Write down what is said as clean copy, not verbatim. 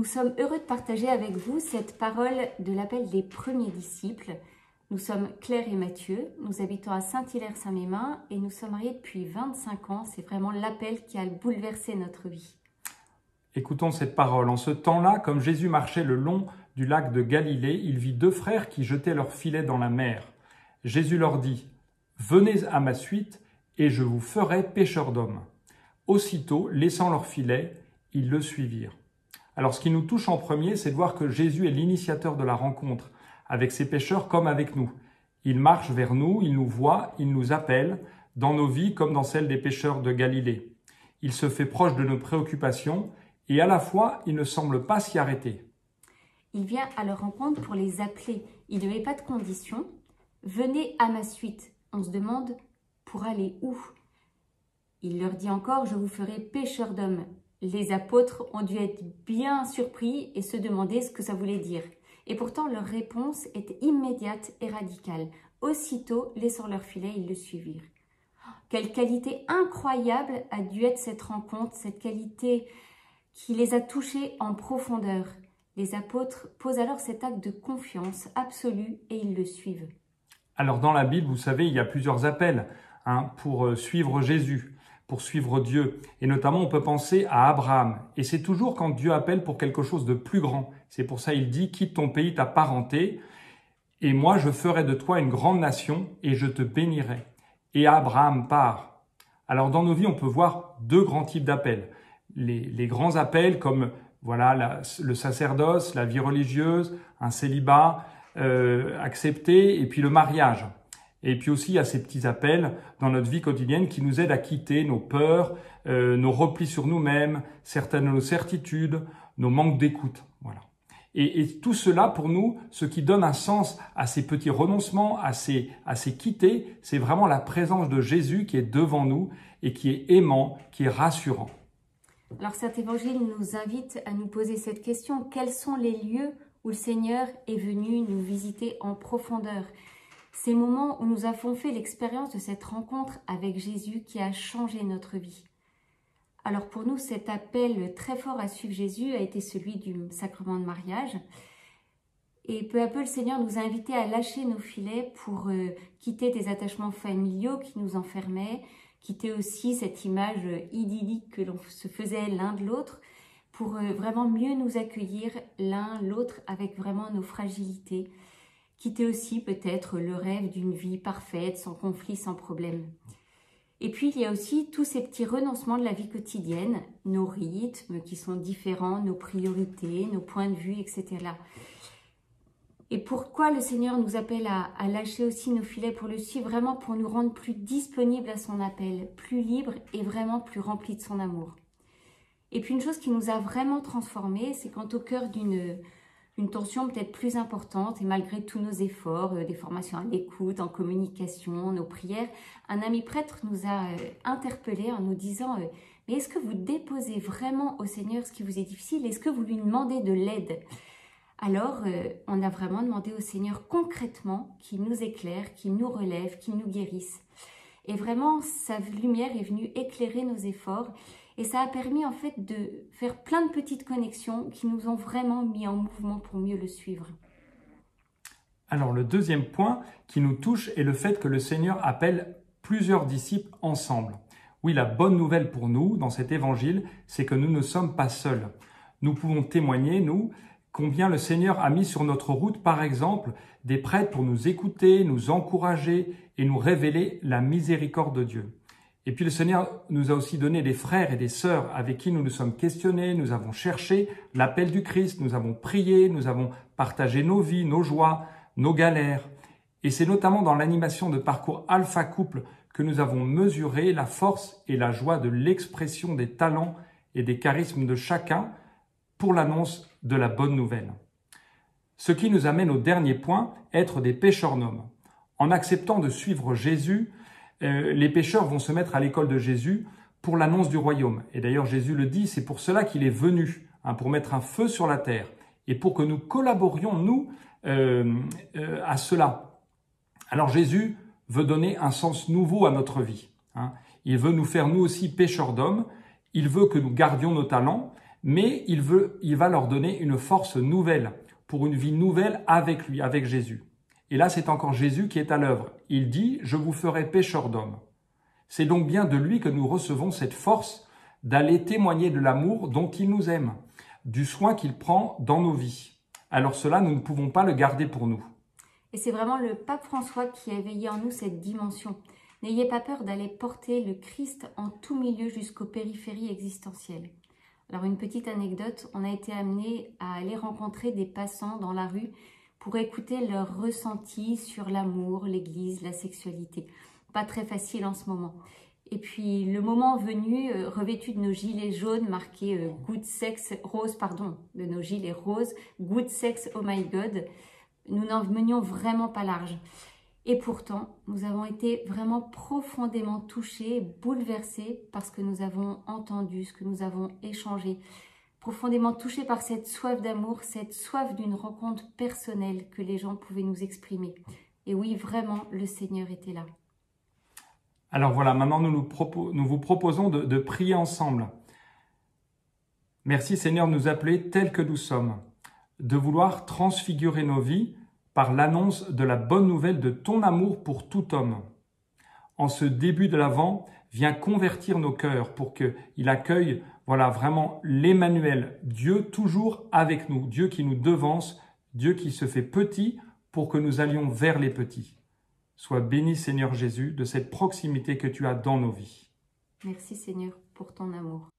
Nous sommes heureux de partager avec vous cette parole de l'appel des premiers disciples. Nous sommes Claire et Mathieu, nous habitons à Saint-Hilaire-Saint-Mémin et nous sommes mariés depuis 25 ans. C'est vraiment l'appel qui a bouleversé notre vie. Écoutons cette parole. En ce temps-là, comme Jésus marchait le long du lac de Galilée, il vit deux frères qui jetaient leurs filets dans la mer. Jésus leur dit : « Venez à ma suite et je vous ferai pêcheurs d'hommes. » Aussitôt, laissant leurs filets, ils le suivirent. Alors ce qui nous touche en premier, c'est de voir que Jésus est l'initiateur de la rencontre avec ses pécheurs comme avec nous. Il marche vers nous, il nous voit, il nous appelle dans nos vies comme dans celles des pécheurs de Galilée. Il se fait proche de nos préoccupations et à la fois, il ne semble pas s'y arrêter. Il vient à leur rencontre pour les appeler. Il ne met pas de conditions. Venez à ma suite. On se demande pour aller où? Il leur dit encore, je vous ferai pêcheurs d'hommes. Les apôtres ont dû être bien surpris et se demander ce que ça voulait dire. Et pourtant, leur réponse était immédiate et radicale. Aussitôt, laissant leur filet, ils le suivirent. Quelle qualité incroyable a dû être cette rencontre, cette qualité qui les a touchés en profondeur. Les apôtres posent alors cet acte de confiance absolue et ils le suivent. Alors dans la Bible, vous savez, il y a plusieurs appels pour suivre Jésus, pour suivre Dieu. Et notamment, on peut penser à Abraham. Et c'est toujours quand Dieu appelle pour quelque chose de plus grand. C'est pour ça qu'il dit « Quitte ton pays, ta parenté, et moi je ferai de toi une grande nation, et je te bénirai. » Et Abraham part. Alors dans nos vies, on peut voir deux grands types d'appels. Les grands appels comme voilà le sacerdoce, la vie religieuse, un célibat accepté, et puis le mariage. Et puis aussi, il y a ces petits appels dans notre vie quotidienne qui nous aident à quitter nos peurs, nos replis sur nous-mêmes, certaines de nos certitudes, nos manques d'écoute. Voilà. Et tout cela, pour nous, ce qui donne un sens à ces petits renoncements, à ces quittés, c'est vraiment la présence de Jésus qui est devant nous et qui est aimant, qui est rassurant. Alors cet évangile nous invite à nous poser cette question. Quels sont les lieux où le Seigneur est venu nous visiter en profondeur? Ces moments où nous avons fait l'expérience de cette rencontre avec Jésus qui a changé notre vie. Alors pour nous, cet appel très fort à suivre Jésus a été celui du sacrement de mariage. Et peu à peu, le Seigneur nous a invités à lâcher nos filets pour quitter des attachements familiaux qui nous enfermaient, quitter aussi cette image idyllique que l'on se faisait l'un de l'autre, pour vraiment mieux nous accueillir l'un l'autre avec vraiment nos fragilités. Quitter aussi peut-être le rêve d'une vie parfaite, sans conflit, sans problème. Et puis il y a aussi tous ces petits renoncements de la vie quotidienne, nos rythmes qui sont différents, nos priorités, nos points de vue, etc. Et pourquoi le Seigneur nous appelle à lâcher aussi nos filets pour le suivre, vraiment pour nous rendre plus disponibles à son appel, plus libres et vraiment plus remplis de son amour. Et puis une chose qui nous a vraiment transformés, c'est quand au cœur d'une tension peut-être plus importante et malgré tous nos efforts, des formations à l'écoute, en communication, nos prières, un ami prêtre nous a interpellés en nous disant « Mais est-ce que vous déposez vraiment au Seigneur ce qui vous est difficile? Est-ce que vous lui demandez de l'aide ?» Alors, on a vraiment demandé au Seigneur concrètement qu'il nous éclaire, qu'il nous relève, qu'il nous guérisse. Et vraiment, sa lumière est venue éclairer nos efforts. Et ça a permis en fait de faire plein de petites connexions qui nous ont vraiment mis en mouvement pour mieux le suivre. Alors le deuxième point qui nous touche est le fait que le Seigneur appelle plusieurs disciples ensemble. Oui, la bonne nouvelle pour nous dans cet évangile, c'est que nous ne sommes pas seuls. Nous pouvons témoigner, nous, combien le Seigneur a mis sur notre route, par exemple, des prêtres pour nous écouter, nous encourager et nous révéler la miséricorde de Dieu. Et puis le Seigneur nous a aussi donné des frères et des sœurs avec qui nous nous sommes questionnés, nous avons cherché l'appel du Christ, nous avons prié, nous avons partagé nos vies, nos joies, nos galères. Et c'est notamment dans l'animation de parcours Alpha Couple que nous avons mesuré la force et la joie de l'expression des talents et des charismes de chacun pour l'annonce de la bonne nouvelle. Ce qui nous amène au dernier point, être des pêcheurs d'hommes. En acceptant de suivre Jésus, les pécheurs vont se mettre à l'école de Jésus pour l'annonce du royaume. Et d'ailleurs, Jésus le dit, c'est pour cela qu'il est venu, pour mettre un feu sur la terre et pour que nous collaborions, nous, à cela. Alors Jésus veut donner un sens nouveau à notre vie. Il veut nous faire, nous aussi, pêcheurs d'hommes. Il veut que nous gardions nos talents, mais il va leur donner une force nouvelle, pour une vie nouvelle avec lui, avec Jésus. Et là, c'est encore Jésus qui est à l'œuvre. Il dit « Je vous ferai pécheurs d'hommes ». C'est donc bien de lui que nous recevons cette force d'aller témoigner de l'amour dont il nous aime, du soin qu'il prend dans nos vies. Alors cela, nous ne pouvons pas le garder pour nous. Et c'est vraiment le pape François qui a éveillé en nous cette dimension. N'ayez pas peur d'aller porter le Christ en tout milieu jusqu'aux périphéries existentielles. Alors une petite anecdote, on a été amené à aller rencontrer des passants dans la rue pour écouter leurs ressentis sur l'amour, l'église, la sexualité. Pas très facile en ce moment. Et puis le moment venu, revêtus de nos gilets jaunes marqués good sex, rose, pardon, de nos gilets roses, good sex, oh my god, nous n'en menions vraiment pas large. Et pourtant, nous avons été vraiment profondément touchés, bouleversés parce que nous avons entendu ce que nous avons échangé. Profondément touchés par cette soif d'amour, cette soif d'une rencontre personnelle que les gens pouvaient nous exprimer. Et oui, vraiment, le Seigneur était là. Alors voilà, maintenant nous vous proposons de prier ensemble. Merci Seigneur de nous appeler tels que nous sommes, de vouloir transfigurer nos vies par l'annonce de la bonne nouvelle de ton amour pour tout homme. En ce début de l'Avent, viens convertir nos cœurs pour qu'il accueille vraiment l'Emmanuel, Dieu toujours avec nous, Dieu qui nous devance, Dieu qui se fait petit pour que nous allions vers les petits. Sois béni Seigneur Jésus de cette proximité que tu as dans nos vies. Merci Seigneur pour ton amour.